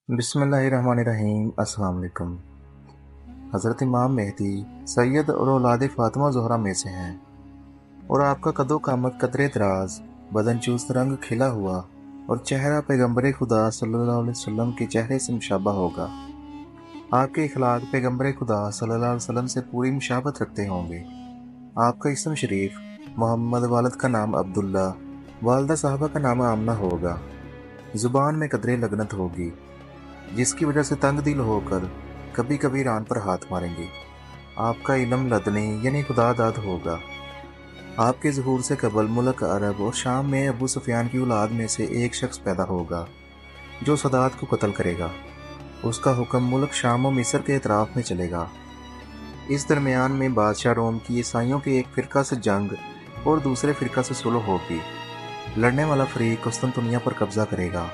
बिस्मिल्लाहिर्रहमानिर्रहीम। अस्सलाम वालेकुम। हज़रत इमाम मेहदी सैयद और औलाद फ़ातिमा ज़हरा में से हैं, और आपका कदो कामत कदरे दराज, बदन चुस्त, रंग खिला हुआ और चेहरा पैगम्बर खुदा सल्लल्लाहु अलैहि वसल्लम के चेहरे से मुशाबा होगा। आपके इखलाक पैगम्बर खुदा सल्लल्लाहु अलैहि वसल्लम से पूरी मुशाबत रखते होंगे। आपका इसम शरीफ मोहम्मद, वालिद का नाम अब्दुल्ला, वालदा साहबा का नाम आमना होगा। ज़ुबान में कदरे लगनत होगी, जिसकी वजह से तंग दिल होकर कभी कभी रान पर हाथ मारेंगे। आपका इल्म लदनी यानी खुदादाद होगा। आपके ज़हूर से कबल मुल्क अरब और शाम में अबू सुफियान की औलाद में से एक शख्स पैदा होगा जो सदात को कत्ल करेगा। उसका हुक्म मुल्क शाम और मिस्र के इतराफ़ में चलेगा। इस दरमियान में बादशाह रोम की ईसाइयों के एक फ़िरका से जंग और दूसरे फ़िरका से सुलह होगी। लड़ने वाला फ़रीक कुस्तुनतुनिया पर कब्ज़ा करेगा।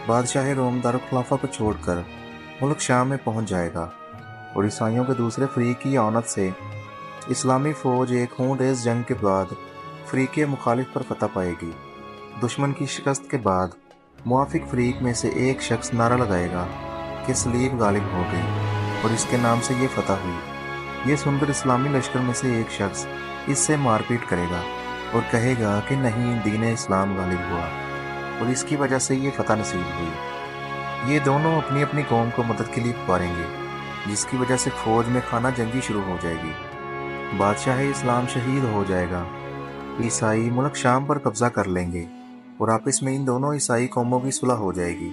बादशाह रोम दारुल खिलाफा को छोड़कर मुल्क शाम में पहुंच जाएगा, और ईसाइयों के दूसरे फ़रीक की आनत से इस्लामी फ़ौज एक खून रेज़ जंग के बाद फ़रीक मुखालिफ पर फतह पाएगी। दुश्मन की शिकस्त के बाद मुआफिक फ़रीक में से एक शख्स नारा लगाएगा कि सलीब गालिब हो गई, और इसके नाम से ये फतह हुई। ये सुनकर इस्लामी लश्कर में से एक शख्स इससे मारपीट करेगा और कहेगा कि नहीं, दीन इस्लाम गालिब हुआ, और इसकी वजह से ये फतह नसीब हुई। ये दोनों अपनी अपनी कौम को मदद के लिए पुकारेंगे, जिसकी वजह से फ़ौज में खाना जंगी शुरू हो जाएगी। बादशाह इस्लाम शहीद हो जाएगा। ईसाई मुल्क शाम पर कब्ज़ा कर लेंगे, और आपस में इन दोनों ईसाई कौमों की सुलह हो जाएगी।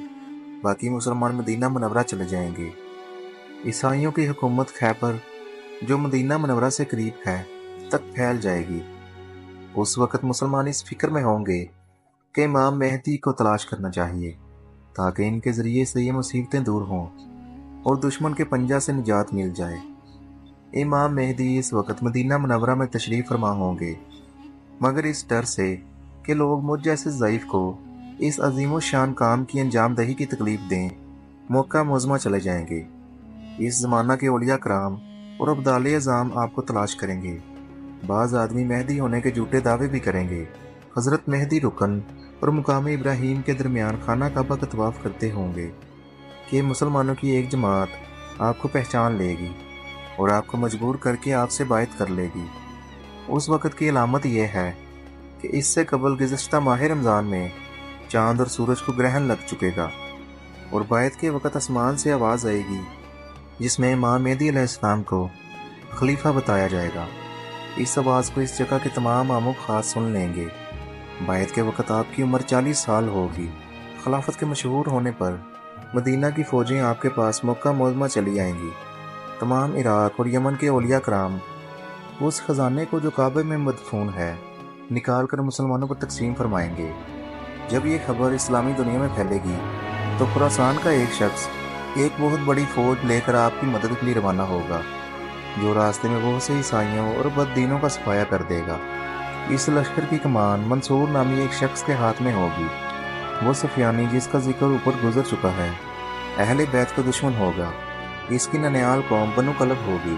बाकी मुसलमान मदीना मुनव्वरा चले जाएंगे। ईसाइयों की हुकूमत खैबर, जो मदीना मुनव्वरा से करीब है, तक फैल जाएगी। उस वक़्त मुसलमान इस फिक्र में होंगे कि इमाम मेहदी को तलाश करना चाहिए, ताकि इनके ज़रिए से ये मुसीबतें दूर हों और दुश्मन के पंजा से निजात मिल जाए। इमाम मेहदी इस वक्त मदीना मुनव्वरा में तशरीफ़ फरमा होंगे, मगर इस डर से कि लोग मुझ जैसे ज़ईफ़ को इस अजीम शान काम की अंजाम दही की तकलीफ़ दें, मौका मुज़मा चले जाएंगे। इस ज़माना के औलिया कराम और अब्दाल अज़ाम आपको तलाश करेंगे। बाज़ आदमी मेहदी होने के झूठे दावे भी करेंगे। हज़रत मेहदी रुकन और मुकाम इब्राहीम के दरमियान खाना काबा का तवाफ़ करते होंगे कि मुसलमानों की एक जमात आपको पहचान लेगी और आपको मजबूर करके आपसे बायत कर लेगी। उस वक़्त की अलामत यह है कि इससे कबल गुज़श्ता माह रमज़ान में चाँद और सूरज को ग्रहण लग चुकेगा, और बायत के वक़्त आसमान से आवाज़ आएगी जिसमें इमाम मेहदी अलैहिस्सलाम को खलीफा बताया जाएगा। इस आवाज़ को इस जगह के तमाम आमो खास सुन लेंगे। बायत के वक़्त आपकी उम्र 40 साल होगी। खिलाफत के मशहूर होने पर मदीना की फ़ौजें आपके पास मौका मोज़मा चली आएंगी। तमाम इराक़ और यमन के औलिया कराम उस ख़जाने को जो काबे में मदफून है निकाल कर मुसलमानों को तकसीम फरमाएंगे। जब ये खबर इस्लामी दुनिया में फैलेगी तो खुरासान का एक शख्स एक बहुत बड़ी फ़ौज लेकर आपकी मदद के लिए रवाना होगा, जो रास्ते में बहुत से ईसाइयों और बददीनों का सफाया कर देगा। इस लश्कर की कमान मंसूर नामी एक शख्स के हाथ में होगी। वो सुफियानी जिसका जिक्र ऊपर गुजर चुका है, अहले बैत का दुश्मन होगा। इसकी ननियाल कौम बनु कलब होगी।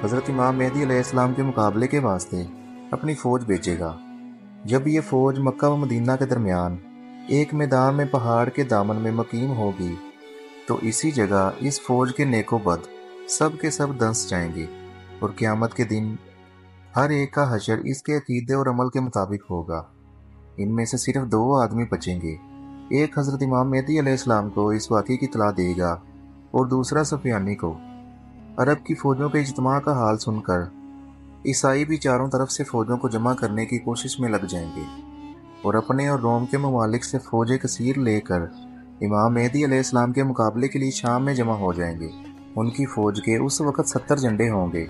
हज़रत इमाम मेहदी अलैहिस्सलाम के मुकाबले के वास्ते अपनी फ़ौज भेजेगा। जब ये फ़ौज मक्का व मदीना के दरमियान एक मैदान में पहाड़ के दामन में मकीम होगी, तो इसी जगह इस फ़ौज के नेकोबद सब के सब दंस जाएंगे, और क़यामत के दिन हर एक का हशर इसके अकीदे और अमल के मुताबिक होगा। इनमें से सिर्फ 2 आदमी बचेंगे। एक हज़रत इमाम मेहदी अलैहिस्सलाम को इस वाक़े की इत्तला देगा, और दूसरा सुफियानी को। अरब की फ़ौजों के इज्तिमा का हाल सुनकर ईसाई भी चारों तरफ से फ़ौजों को जमा करने की कोशिश में लग जाएंगे, और अपने और रोम के ममालिक से फ़ौज कसीर लेकर इमाम मेहदी अलैहिस्सलाम के मुकाबले के लिए शाम में जमा हो जाएंगे। उनकी फ़ौज के उस वक़्त 70 झंडे होंगे,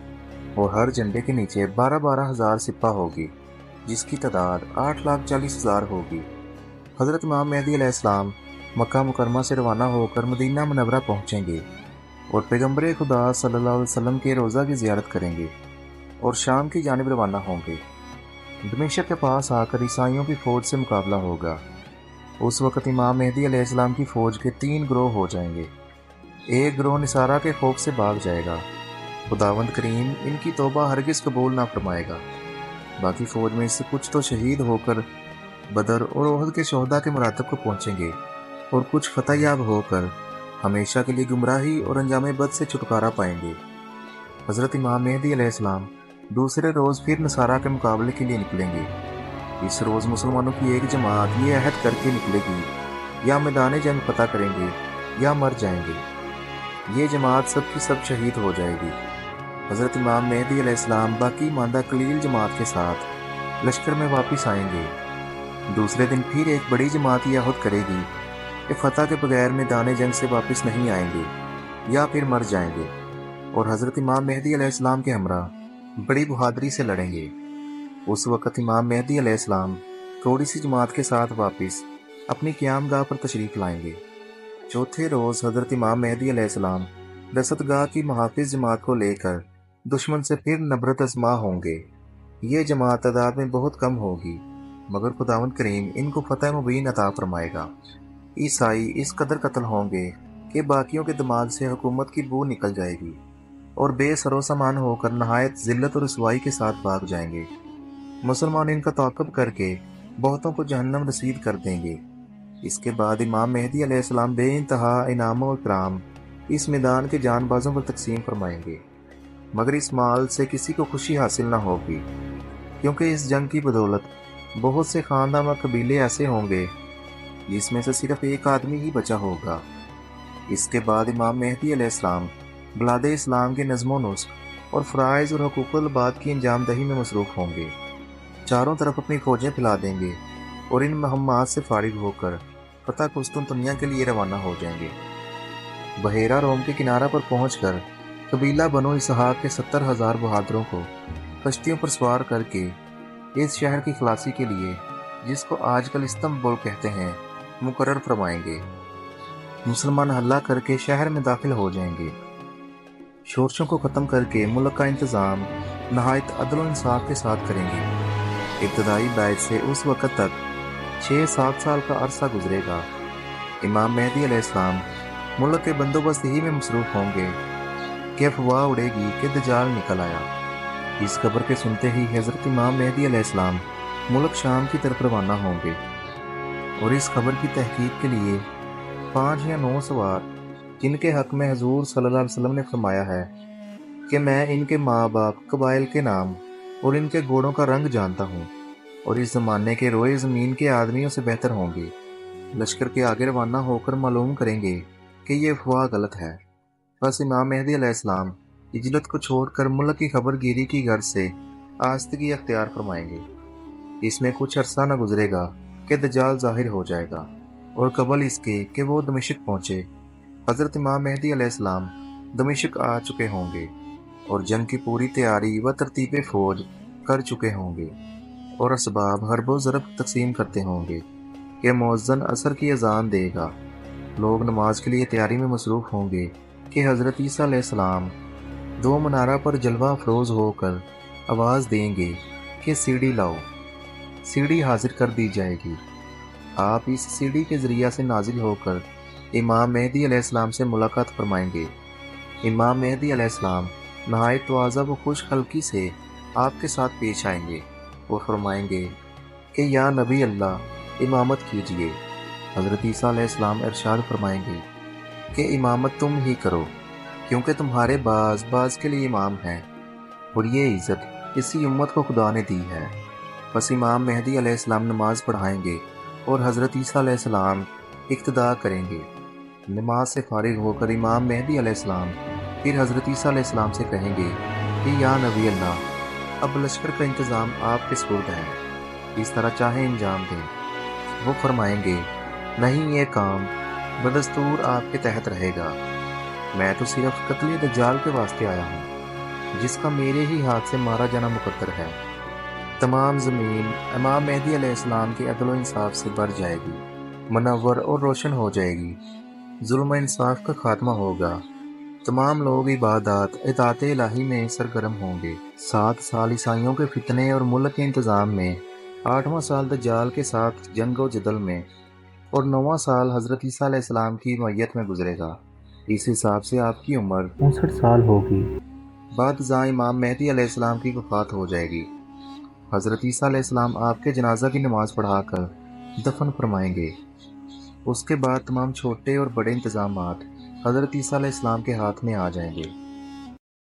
और हर झंडे के नीचे 12-12 हज़ार सिपा होगी, जिसकी तादाद 8,40,000 होगी। हज़रत इमाम मेहदी अलैहिस्सलाम मक्का मुकरमा से रवाना होकर मदीना मुनव्वरा पहुँचेंगे, और पैगम्बर खुदा सल्लल्लाहु अलैहि वसल्लम के रोज़ा की ज़ियारत करेंगे, और शाम की जानिब रवाना होंगे। दमिश्क के पास आकर ईसाइयों की फ़ौज से मुकाबला होगा। उस वक़्त इमाम मेहदी अलैहिस्सलाम की फ़ौज के 3 ग्रोह हो जाएंगे। एक ग्रोह निसारा के खौफ से भाग जाएगा। खुदावंद करीम इनकी तौबा हरगिज़ कबूल ना फरमाएगा। बाकी फ़ौज में से कुछ तो शहीद होकर बदर और ओहद के शोहदा के मरातब को पहुँचेंगे, اور کچھ فتح یاب ہو کر ہمیشہ کے لیے گمراہی اور انجام بد سے چھٹکارا پائیں گے۔ حضرت امام مہدی علیہ السلام دوسرے روز پھر نصارہ کے مقابلے کے لیے نکلیں گے۔ اس روز مسلمانوں کی ایک جماعت یہ عہد کر کے نکلے گی، یا میدان جنگ فتح کریں گے یا مر جائیں گے۔ یہ جماعت سب کی سب شہید ہو جائے گی۔ حضرت امام مہدی علیہ السلام باقی ماندہ قلیل جماعت کے ساتھ لشکر میں واپس آئیں گے۔ دوسرے دن پھر ایک بڑی جماعت یہ عہد کرے گی کہ فتح کے بغیر میدان جنگ سے واپس نہیں آئیں گے یا پھر مر جائیں گے، اور حضرت امام مہدی علیہ السلام کے ہمراہ بڑی بہادری سے لڑیں گے۔ اس وقت امام مہدی علیہ السلام تھوڑی سی جماعت کے ساتھ واپس اپنی قیام گاہ پر تشریف لائیں گے۔ چوتھے روز حضرت امام مہدی علیہ السلام رصد گاہ کی محافظ جماعت کو لے کر دشمن سے پھر نبرد آزما ہوں گے۔ یہ جماعت تعداد میں بہت کم ہوگی، مگر خداوند کریم ان کو فتح مبین عطا فرمائے گا۔ عیسائی اس قدر قتل ہوں گے کہ باقیوں کے دماغ سے حکومت کی بو نکل جائے گی، اور بے سر و سامان ہو کر نہایت ذلت اور رسوائی کے ساتھ بھاگ جائیں گے۔ مسلمان ان کا تعاقب کر کے بہتوں کو جہنم رسید کر دیں گے۔ اس کے بعد امام مہدی علیہ السلام بے انتہا انعام و اکرام اس میدان کے جان بازوں پر تقسیم فرمائیں گے، مگر اس مال سے کسی کو خوشی حاصل نہ ہوگی، کیونکہ اس جنگ کی بدولت بہت سے خاندان و قبیلے ایسے ہوں گے جس میں سے صرف ایک آدمی ہی بچا ہوگا۔ اس کے بعد امام مہدی علیہ السلام بلاد اسلام کے نظم و نسق اور فرائض اور حقوق العباد کی انجام دہی میں مصروف ہوں گے۔ چاروں طرف اپنی فوجیں پھیلا دیں گے اور ان مہمات سے فارغ ہو کر فتح قسطنطنیہ کے لیے روانہ ہو جائیں گے۔ بحیرہ روم کے کنارہ پر پہنچ کر قبیلہ بنو اسحاق کے 70,000 بہادروں کو کشتیوں پر سوار کر کے اس شہر کی خلاصی کے لیے، جس کو آج کل استنبول کہتے ہیں، مقرر فرمائیں گے۔ مسلمان حملہ کر کے شہر میں داخل ہو جائیں گے۔ شورشوں کو ختم کر کے ملک کا انتظام نہایت عدل و انصاف کے ساتھ کریں گے۔ ابتدائی بیعت سے اس وقت تک 6-7 سال کا عرصہ گزرے گا۔ امام مہدی علیہ السلام ملک کے بندوبست ہی میں مصروف ہوں گے کہ افواہ اڑے گی کہ دجال نکل آیا۔ اس خبر کے سنتے ہی حضرت امام مہدی علیہ السلام ملک شام کی طرف روانہ ہوں گے، اور اس خبر کی تحقیق کے لیے 5 یا 9 سوار، جن کے حق میں حضور صلی اللہ علیہ وسلم نے فرمایا ہے کہ میں ان کے ماں باپ، قبائل کے نام اور ان کے گھوڑوں کا رنگ جانتا ہوں، اور اس زمانے کے روئے زمین کے آدمیوں سے بہتر ہوں گے، لشکر کے آگے روانہ ہو کر معلوم کریں گے کہ یہ افواہ غلط ہے۔ بس امام مہدی علیہ السلام عجلت کو چھوڑ کر ملک کی خبر گیری کی غرض سے آستگی اختیار فرمائیں گے۔ اس میں کچھ عرصہ نہ گزرے گا کہ دجال ظاہر ہو جائے گا، اور قبل اس کے کہ وہ دمشق پہنچے، حضرت امام مہدی علیہ السلام دمشق آ چکے ہوں گے، اور جنگ کی پوری تیاری و ترتیب فوج کر چکے ہوں گے، اور اسباب حرب و ضرب تقسیم کرتے ہوں گے کہ مؤذن عصر کی اذان دے گا۔ لوگ نماز کے لیے تیاری میں مصروف ہوں گے کہ حضرت عیسیٰ علیہ السلام 2 منارہ پر جلوہ افروز ہو کر آواز دیں گے کہ سیڑھی لاؤ۔ سیڑھی حاضر کر دی جائے گی۔ آپ اس سیڑھی کے ذریعہ سے نازل ہو کر امام مہدی علیہ السلام سے ملاقات فرمائیں گے۔ امام مہدی علیہ السلام نہایت تواضع و خوش خلقی سے آپ کے ساتھ پیش آئیں گے اور فرمائیں گے کہ یا نبی اللہ، امامت کیجیے۔ حضرت عیسیٰ علیہ السلام ارشاد فرمائیں گے کہ امامت تم ہی کرو، کیونکہ تمہارے بعض کے لیے امام ہیں، اور یہ عزت اسی امت کو خدا نے دی ہے۔ بس امام مہدی علیہ السلام نماز پڑھائیں گے اور حضرت عیسیٰ علیہ السلام اقتداء کریں گے۔ نماز سے فارغ ہو کر امام مہدی علیہ السلام پھر حضرت عیسیٰ علیہ السلام سے کہیں گے کہ یا نبی اللہ، اب لشکر کا انتظام آپ کے سپرد ہے، اس طرح چاہیں انجام دیں۔ وہ فرمائیں گے نہیں، یہ کام بدستور آپ کے تحت رہے گا، میں تو صرف قتل دجال کے واسطے آیا ہوں، جس کا میرے ہی ہاتھ سے مارا جانا مقدر ہے۔ تمام زمین امام مہدی علیہ السلام کے عدل و انصاف سے بھر جائے گی، منور اور روشن ہو جائے گی، ظلم و انصاف کا خاتمہ ہوگا، تمام لوگ عبادات اطاعت الہی میں سرگرم ہوں گے۔ 7 سال عیسائیوں کے فتنے اور ملک کے انتظام میں، 8واں سال دجال کے ساتھ جنگ و جدل میں، اور 9واں سال حضرت عیسیٰ علیہ السلام کی معیت میں گزرے گا۔ اس حساب سے آپ کی عمر 59 سال ہوگی۔ بعد ازاں امام مہدی علیہ السلام کی وفات ہو جائے گی۔ حضرت عیسیٰ علیہ السلام آپ کے جنازہ کی نماز پڑھا کر دفن فرمائیں گے۔ اس کے بعد تمام چھوٹے اور بڑے انتظامات حضرت عیسیٰ علیہ السلام کے ہاتھ میں آ جائیں گے۔